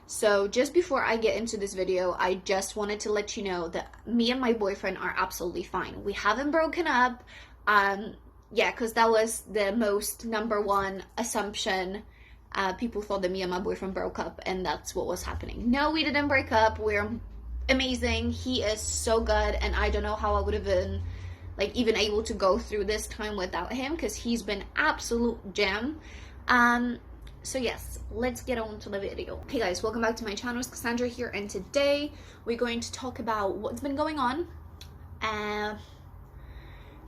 So just before I get into this video, I just wanted to let you know that me and my boyfriend are absolutely fine. We haven't broken up. Yeah, because that was the most number one assumption. People thought that me and my boyfriend broke up, and that's what was happening. No, we didn't break up. We're amazing. He is so good, and I don't know how I would have been even able to go through this time without him, because he's been absolute gem. So yes, let's get on to the video. Hey guys, welcome back to my channel. It's Cassandra here, and today we're going to talk about what's been going on.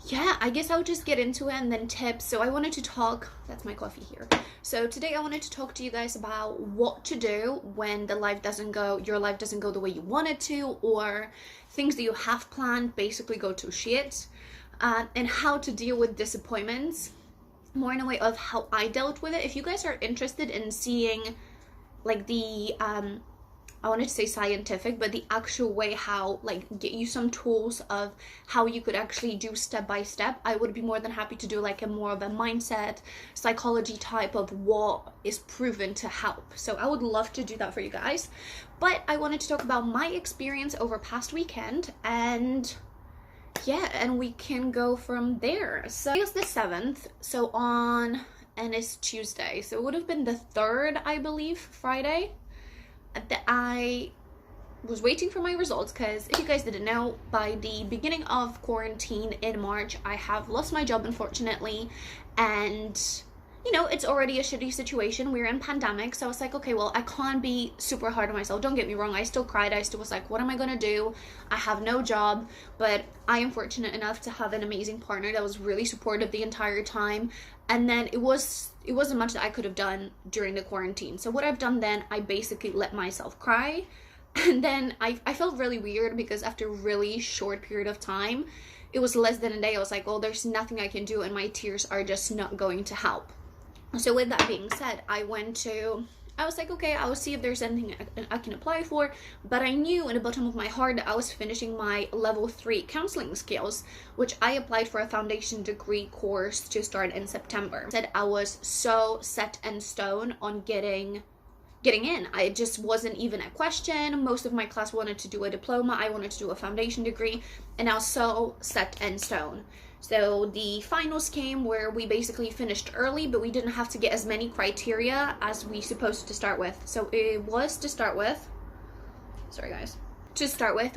Yeah, I guess I'll just get into it and then tips. So I wanted to talk, that's my coffee here. So today I wanted to talk to you guys about what to do when your life doesn't go the way you want it to, or things that you have planned basically go to shit, and how to deal with disappointments, more in a way of how I dealt with it. If you guys are interested in seeing I wanted to say scientific, but the actual way how get you some tools of how you could actually do step by step, I would be more than happy to do a more of a mindset psychology type of what is proven to help. So I would love to do that for you guys. But I wanted to talk about my experience over past weekend, and yeah, and we can go from there. So it's the 7th, and it's Tuesday, so it would have been the 3rd, I believe, Friday, that I was waiting for my results, because if you guys didn't know, by the beginning of quarantine in March, I have lost my job, unfortunately, and you know, it's already a shitty situation. We're in pandemic, so I was like, okay, well, I can't be super hard on myself. Don't get me wrong, I still cried. I still was like, what am I gonna do? I have no job, but I am fortunate enough to have an amazing partner that was really supportive the entire time. And then it wasn't much that I could have done during the quarantine. So what I've done then, I basically let myself cry. And then I felt really weird, because after a really short period of time, it was less than a day, I was like, well, there's nothing I can do, and my tears are just not going to help. So with that being said, I was like, okay, I will see if there's anything I can apply for. But I knew in the bottom of my heart that I was finishing my level 3 counseling skills, which I applied for a foundation degree course to start in September. I said I was so set in stone on getting in. I just wasn't even a question. Most of my class wanted to do a diploma. I wanted to do a foundation degree, and I was so set in stone. So the finals came, where we basically finished early, but we didn't have to get as many criteria as we supposed to start with. So it was to start with,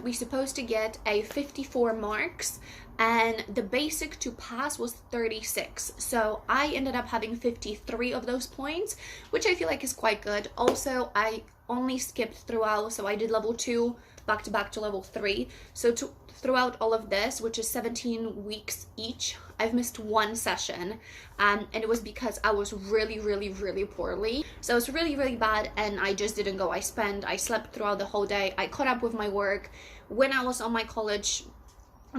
we supposed to get a 54 marks, and the basic to pass was 36. So I ended up having 53 of those points, which I feel like is quite good. Also, I only skipped throughout, so I did level 2 back to back to level 3. So throughout all of this, which is 17 weeks each, I've missed one session, and it was because I was really poorly. So it was really bad, and I just didn't go. I slept throughout the whole day. I caught up with my work. When I was on my college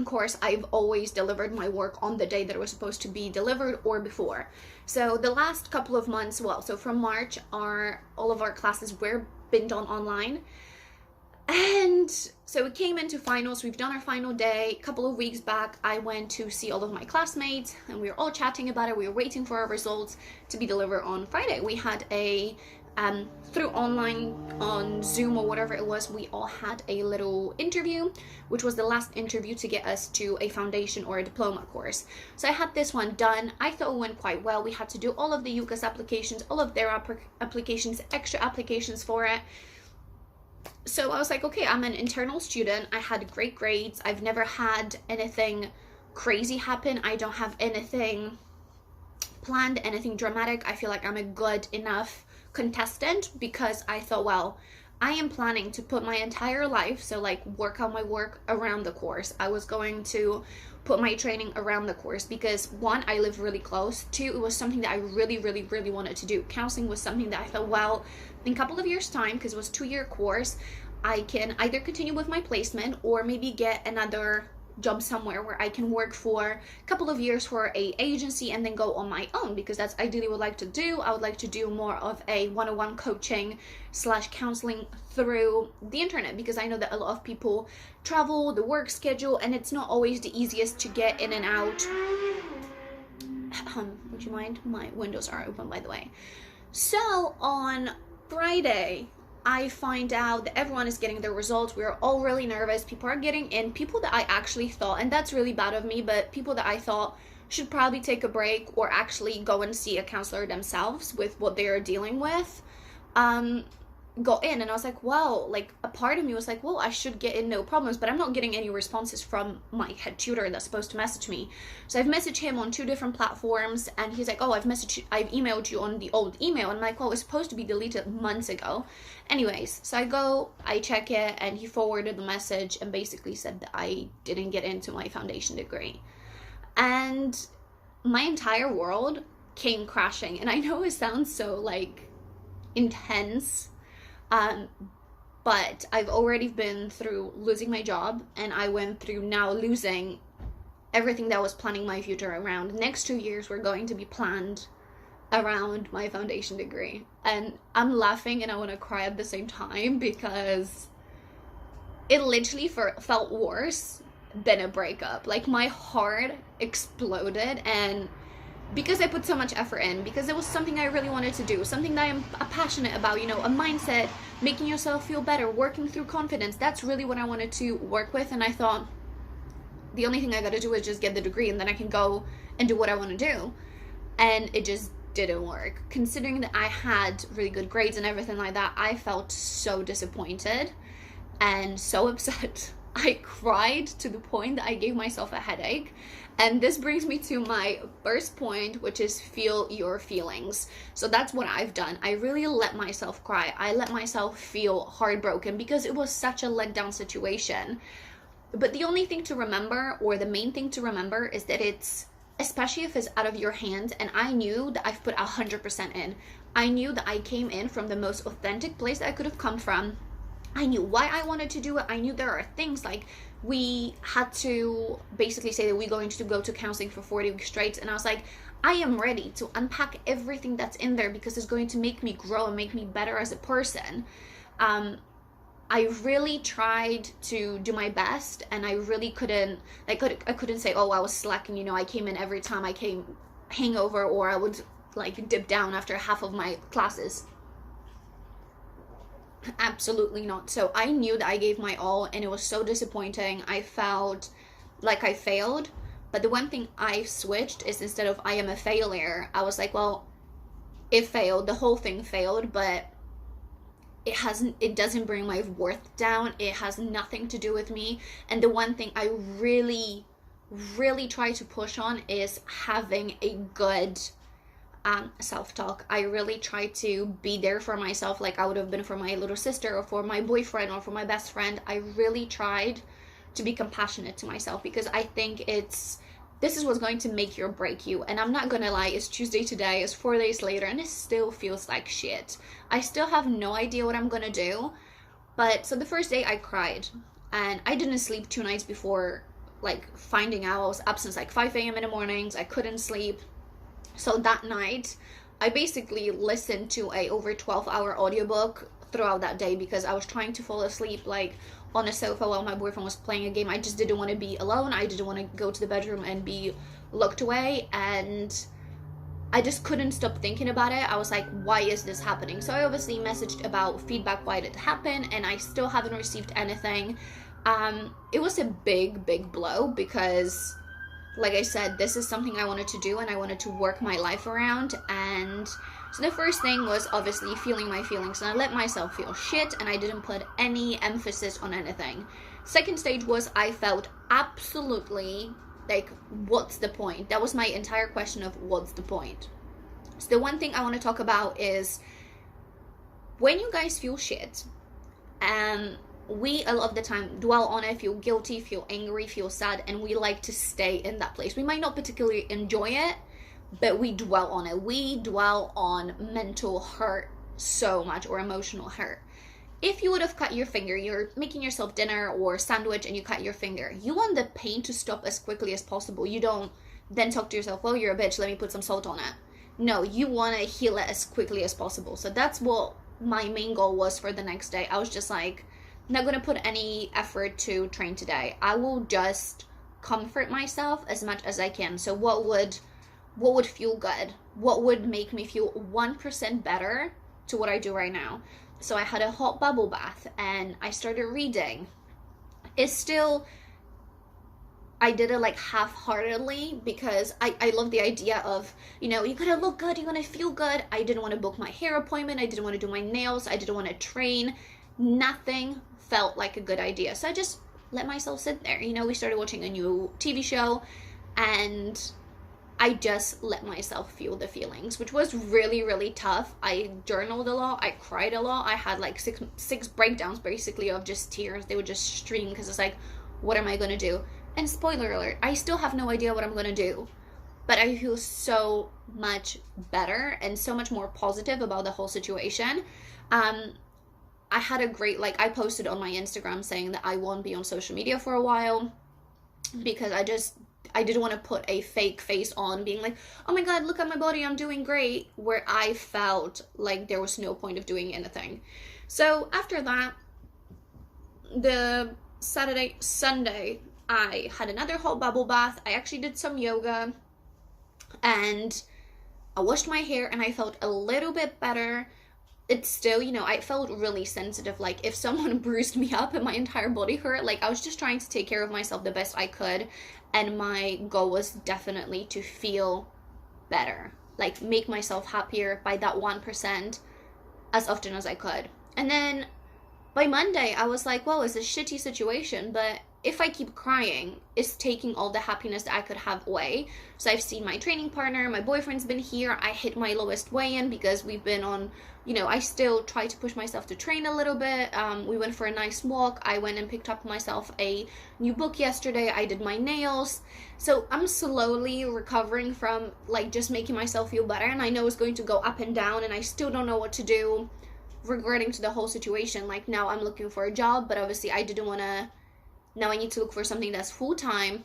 course, I've always delivered my work on the day that it was supposed to be delivered or before. So the last couple of months, so from March, all of our classes were been done online. And so we came into finals. We've done our final day. A couple of weeks back, I went to see all of my classmates, and we were all chatting about it. We were waiting for our results to be delivered on Friday. We had through online, on Zoom or whatever it was, we all had a little interview, which was the last interview to get us to a foundation or a diploma course. So I had this one done. I thought it went quite well. We had to do all of the UCAS applications, all of their applications, extra applications for it. So I was like, okay, I'm an internal student. I had great grades. I've never had anything crazy happen. I don't have anything planned, anything dramatic. I feel like I'm a good enough contestant, because I thought, well, I am planning to put my entire life, so work out my work around the course. I was going to put my training around the course, because 1, I live really close. 2, it was something that I really wanted to do. Counseling was something that I thought, well, in a couple of years time, because it was a 2-year course, I can either continue with my placement or maybe get another job somewhere where I can work for a couple of years for a agency and then go on my own, because that's ideally what I would like to do. I would like to do more of a one-on-one coaching / counseling through the internet, because I know that a lot of people travel, the work schedule, and it's not always the easiest to get in and out. Would you mind? My windows are open, by the way. So on Friday, I find out that everyone is getting their results. We're all really nervous. People are getting in. People that I actually thought, and that's really bad of me, but people that I thought should probably take a break or actually go and see a counselor themselves with what they're dealing with, got in. And I was like, well, like, a part of me was like, well, I should get in, no problems, but I'm not getting any responses from my head tutor that's supposed to message me. So I've messaged him on 2 different platforms, and he's like, oh, I've emailed you on the old email. And I'm like, well, it's supposed to be deleted months ago. Anyways, so I check it, and he forwarded the message and basically said that I didn't get into my foundation degree. And my entire world came crashing. And I know it sounds so, like, intense, but I've already been through losing my job, and I went through now losing everything that was planning my future around. Next 2 years were going to be planned around my foundation degree. And I'm laughing and I want to cry at the same time, because it literally felt worse than a breakup. Like, my heart exploded, and because I put so much effort in, because it was something I really wanted to do, something that I'm passionate about, you know, a mindset, making yourself feel better, working through confidence. That's really what I wanted to work with. And I thought, the only thing I gotta do is just get the degree, and then I can go and do what I want to do. And it just didn't work. Considering that I had really good grades and everything like that, I felt so disappointed and so upset. I cried to the point that I gave myself a headache. And this brings me to my first point, which is feel your feelings. So that's what I've done. I really let myself cry. I let myself feel heartbroken, because it was such a letdown situation. But the only thing to remember, or the main thing to remember, is that it's, especially if it's out of your hands, and I knew that I've put 100% in. I knew that I came in from the most authentic place that I could have come from. I knew why I wanted to do it. I knew there are things like, we had to basically say that we're going to go to counseling for 40 weeks straight. And I was like, I am ready to unpack everything that's in there, because it's going to make me grow and make me better as a person. I really tried to do my best, and I really couldn't, I couldn't say, oh, I was slacking, you know, I came in every time I came hangover, or I would like dip down after half of my classes. Absolutely not. So I knew that I gave my all, and it was so disappointing. I felt like I failed. But the one thing I switched is, instead of I am a failure, I was like, well, it failed. The whole thing failed, but it doesn't bring my worth down. It has nothing to do with me. And the one thing I really, really try to push on is having a good self-talk. I really try to be there for myself, like I would have been for my little sister, or for my boyfriend, or for my best friend. I really tried to be compassionate to myself, because I think this is what's going to make you or break you. And I'm not gonna lie, it's Tuesday today, it's 4 days later, and it still feels like shit. I still have no idea what I'm gonna do. But so the first day I cried, and I didn't sleep 2 nights before, like, finding out I was up since like 5 a.m. in the mornings. I couldn't sleep. So that night, I basically listened to a over 12-hour audiobook throughout that day, because I was trying to fall asleep, like, on a sofa while my boyfriend was playing a game. I just didn't want to be alone. I didn't want to go to the bedroom and be locked away. And I just couldn't stop thinking about it. I was like, why is this happening? So I obviously messaged about feedback, why did it happen, and I still haven't received anything. It was a big, big blow, because, like I said, this is something I wanted to do, and I wanted to work my life around. And so the first thing was obviously feeling my feelings, and I let myself feel shit, and I didn't put any emphasis on anything. Second stage was, I felt absolutely like, what's the point? That was my entire question of what's the point. So the one thing I want to talk about is, when you guys feel shit, we a lot of the time dwell on it, feel guilty, feel angry, feel sad, and we like to stay in that place. We might not particularly enjoy it, but we dwell on it. We dwell on mental hurt so much, or emotional hurt. If you would have cut your finger, you're making yourself dinner or sandwich and you cut your finger, you want the pain to stop as quickly as possible. You don't then talk to yourself, well, you're a bitch, let me put some salt on it. No, you want to heal it as quickly as possible. So that's what my main goal was for the next day. I was just like, not going to put any effort to train today. I will just comfort myself as much as I can. So what would feel good? What would make me feel 1% better to what I do right now? So I had a hot bubble bath and I started reading. It's still, I did it like half-heartedly because I love the idea of, you gotta look good, you gotta feel good. I didn't want to book my hair appointment. I didn't want to do my nails. I didn't want to train. Nothing felt like a good idea. So I just let myself sit there. We started watching a new TV show and I just let myself feel the feelings, which was really, really tough. I journaled a lot. I cried a lot. I had like six breakdowns basically of just tears. They would just stream because it's like, what am I going to do? And spoiler alert, I still have no idea what I'm going to do. But I feel so much better and so much more positive about the whole situation. I had a great, I posted on my Instagram saying that I won't be on social media for a while because I didn't want to put a fake face on being like, oh my God, look at my body, I'm doing great, where I felt like there was no point of doing anything. So after that, the Sunday, I had another hot bubble bath. I actually did some yoga and I washed my hair and I felt a little bit better. It's still, I felt really sensitive. Like if someone bruised me up and my entire body hurt, I was just trying to take care of myself the best I could. And my goal was definitely to feel better, make myself happier by that 1% as often as I could. And then by Monday, I was like, well, it's a shitty situation, but if I keep crying, it's taking all the happiness that I could have away. So I've seen my training partner, my boyfriend's been here. I hit my lowest weigh-in because we've been on, I still try to push myself to train a little bit. We went for a nice walk. I went and picked up myself a new book yesterday. I did my nails. So I'm slowly recovering from just making myself feel better. And I know it's going to go up and down and I still don't know what to do regarding to the whole situation. Now I'm looking for a job, but obviously I didn't want to. Now I need to look for something that's full-time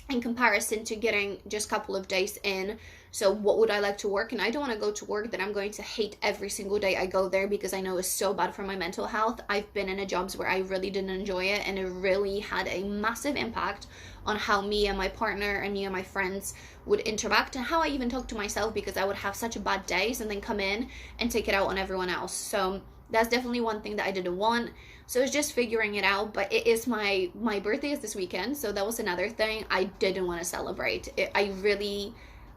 in comparison to getting just a couple of days in. So what would I like to work? And I don't want to go to work that I'm going to hate every single day I go there because I know it's so bad for my mental health. I've been in jobs where I really didn't enjoy it and it really had a massive impact on how me and my partner and me and my friends would interact and how I even talk to myself because I would have such a bad days and then come in and take it out on everyone else. So that's definitely one thing that I didn't want. So it's just figuring it out. But it is my birthday is this weekend, so that was another thing I didn't want to celebrate.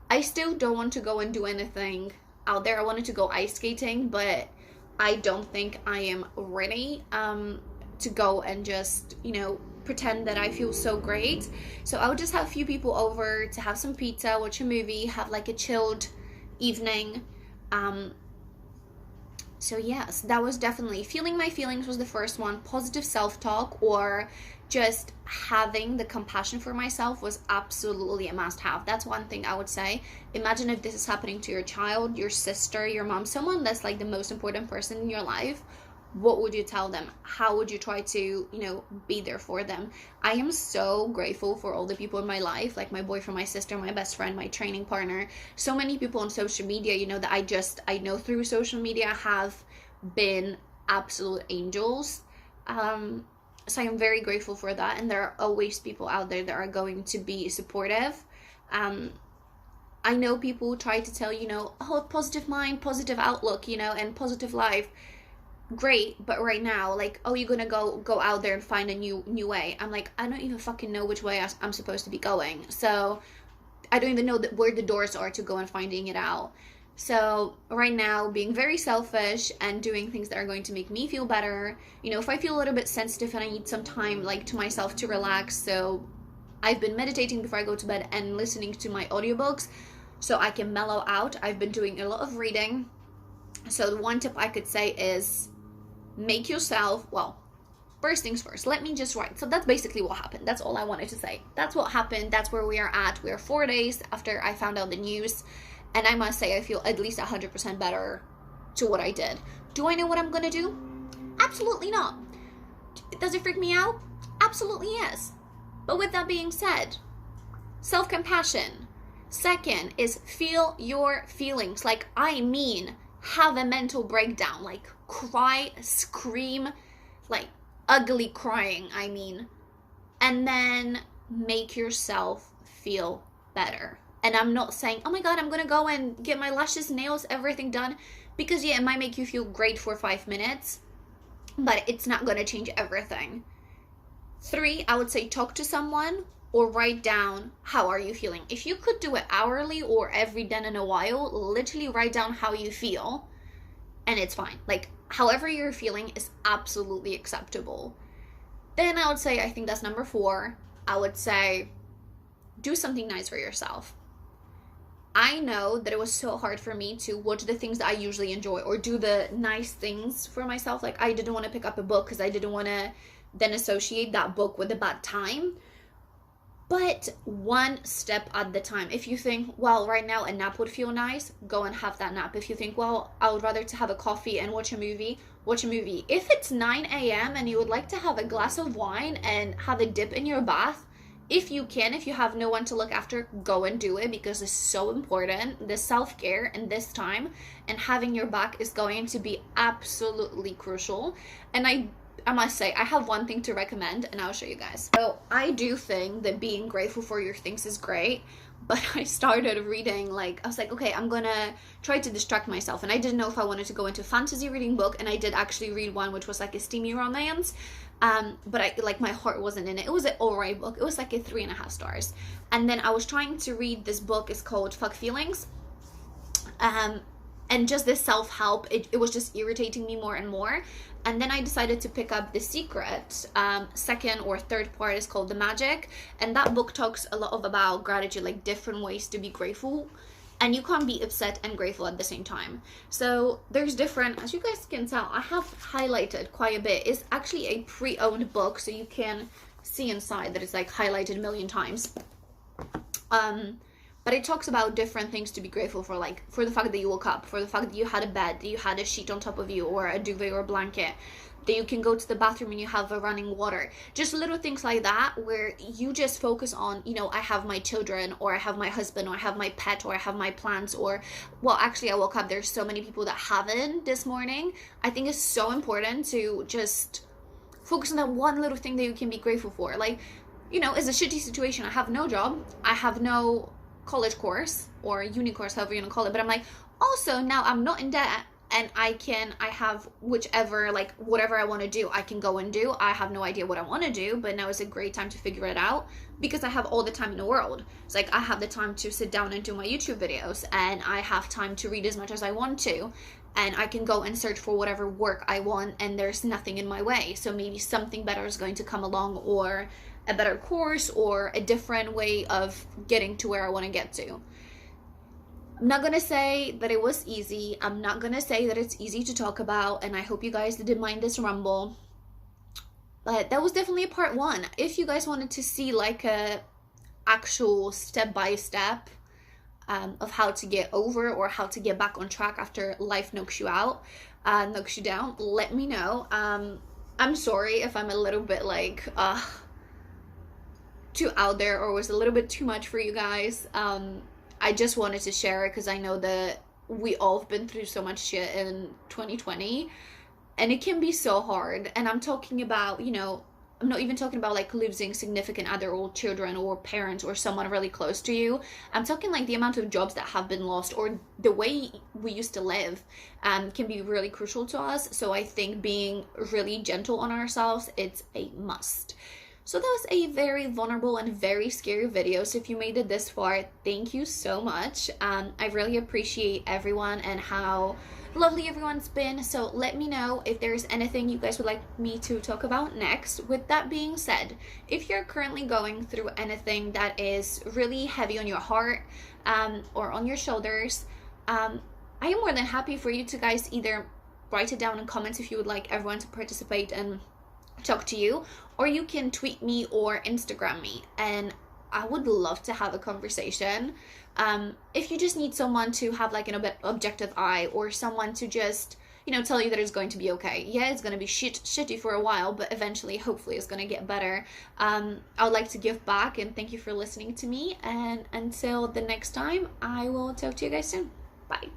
I still don't want to go and do anything out there. I wanted to go ice skating, but I don't think I am ready to go and just pretend that I feel so great. So I would just have a few people over to have some pizza, watch a movie, have a chilled evening. So yes, that was definitely feeling my feelings was the first one. Positive self-talk or just having the compassion for myself was absolutely a must-have. That's one thing I would say. Imagine if this is happening to your child, your sister, your mom, someone that's the most important person in your life. What would you tell them? How would you try to, be there for them? I am so grateful for all the people in my life, my boyfriend, my sister, my best friend, my training partner. So many people on social media, that I know through social media have been absolute angels. So I am very grateful for that. And there are always people out there that are going to be supportive. I know people try to tell, oh, positive mind, positive outlook, and positive life. Great, but right now, oh, you're gonna go out there and find a new way. I'm I don't even fucking know which way I'm supposed to be going. So I don't even know where the doors are to go and finding it out. So right now, being very selfish and doing things that are going to make me feel better. If I feel a little bit sensitive and I need some time to myself to relax. So I've been meditating before I go to bed and listening to my audiobooks so I can mellow out. I've been doing a lot of reading. So the one tip I could say is make yourself, first things first, let me just write. So that's basically what happened. That's all I wanted to say. That's what happened. That's where we are at. We are 4 days after I found out the news. And I must say, I feel at least 100% better to what I did. Do I know what I'm going to do? Absolutely not. Does it freak me out? Absolutely yes. But with that being said, self-compassion. Second is feel your feelings. Have a mental breakdown, cry, scream, ugly crying, and then make yourself feel better. And I'm not saying, oh my God, I'm gonna go and get my lashes, nails, everything done, because yeah, it might make you feel great for 5 minutes, but it's not gonna change everything. 3, I would say talk to someone or write down how are you feeling. If you could do it hourly or every day in a while, literally write down how you feel, and it's fine. Like, however you're feeling is absolutely acceptable. Then I would say, I think that's number 4, I would say do something nice for yourself. I know that it was so hard for me to watch the things that I usually enjoy or do the nice things for myself. Like, I didn't want to pick up a book because I didn't want to then associate that book with a bad time. But one step at the time. If you think, well, right now a nap would feel nice, go and have that nap. If you think, well, I would rather to have a coffee and watch a movie, watch a movie. If it's 9 a.m. and you would like to have a glass of wine and have a dip in your bath, if you can, if you have no one to look after, go and do it, because it's so important. The self-care in this time and having your back is going to be absolutely crucial. And I must say, I have one thing to recommend, and I'll show you guys. So I do think that being grateful for your things is great, but I started reading, like, I was like, okay, I'm gonna try to distract myself, and I didn't know if I wanted to go into fantasy reading book, and I did actually read one which was like a steamy romance, but I, like, my heart wasn't in it. It was an alright book. It was like a 3.5 stars. And then I was trying to read this book. It's called Fuck Feelings, and just this self-help, it was just irritating me more and more. And then I decided to pick up The Secret. Second or third part is called The Magic, and that book talks a lot about gratitude, like different ways to be grateful, and you can't be upset and grateful at the same time. So there's different, as you guys can tell, I have highlighted quite a bit. It's actually a pre-owned book, so you can see inside that it's like highlighted a million times. But it talks about different things to be grateful for, like for the fact that you woke up, for the fact that you had a bed, that you had a sheet on top of you, or a duvet or a blanket, that you can go to the bathroom and you have a running water. Just little things like that where you just focus on, you know, I have my children, or I have my husband, or I have my pet, or I have my plants, or, well, actually I woke up, there's so many people that haven't this morning. I think it's so important to just focus on that one little thing that you can be grateful for. Like, you know, it's a shitty situation. I have no job, I have no college course or uni course, however you want to call it, but I'm like, also now I'm not in debt, and I have whichever, like whatever I want to do, I can go and do. I have no idea what I want to do, but now is a great time to figure it out, because I have all the time in the world. It's like I have the time to sit down and do my YouTube videos, and I have time to read as much as I want to, and I can go and search for whatever work I want, and there's nothing in my way. So maybe something better is going to come along, or a better course, or a different way of getting to where I want to get to. I'm not gonna say that it was easy. I'm not gonna say that it's easy to talk about, and I hope you guys didn't mind this rumble. But that was definitely a part 1. If you guys wanted to see like a actual step-by-step of how to get over or how to get back on track after life knocks you out, knocks you down, let me know. I'm sorry if I'm a little bit like too out there, or was a little bit too much for you guys. I just wanted to share it because I know that we all have been through so much shit in 2020, and it can be so hard. And I'm talking about, you know, I'm not even talking about like losing significant other or children or parents or someone really close to you. I'm talking like the amount of jobs that have been lost, or the way we used to live can be really crucial to us. So I think being really gentle on ourselves, it's a must. So that was a very vulnerable and very scary video. So if you made it this far, thank you so much. I really appreciate everyone and how lovely everyone's been. So let me know if there's anything you guys would like me to talk about next. With that being said, if you're currently going through anything that is really heavy on your heart or on your shoulders, I am more than happy for you to guys either write it down in comments if you would like everyone to participate and talk to you, or you can tweet me or Instagram me, and I would love to have a conversation. If you just need someone to have like an objective eye, or someone to just, you know, tell you that it's going to be okay. Yeah, it's going to be shitty for a while, but eventually, hopefully, it's going to get better. I would like to give back, and thank you for listening to me, and until the next time, I will talk to you guys soon. Bye.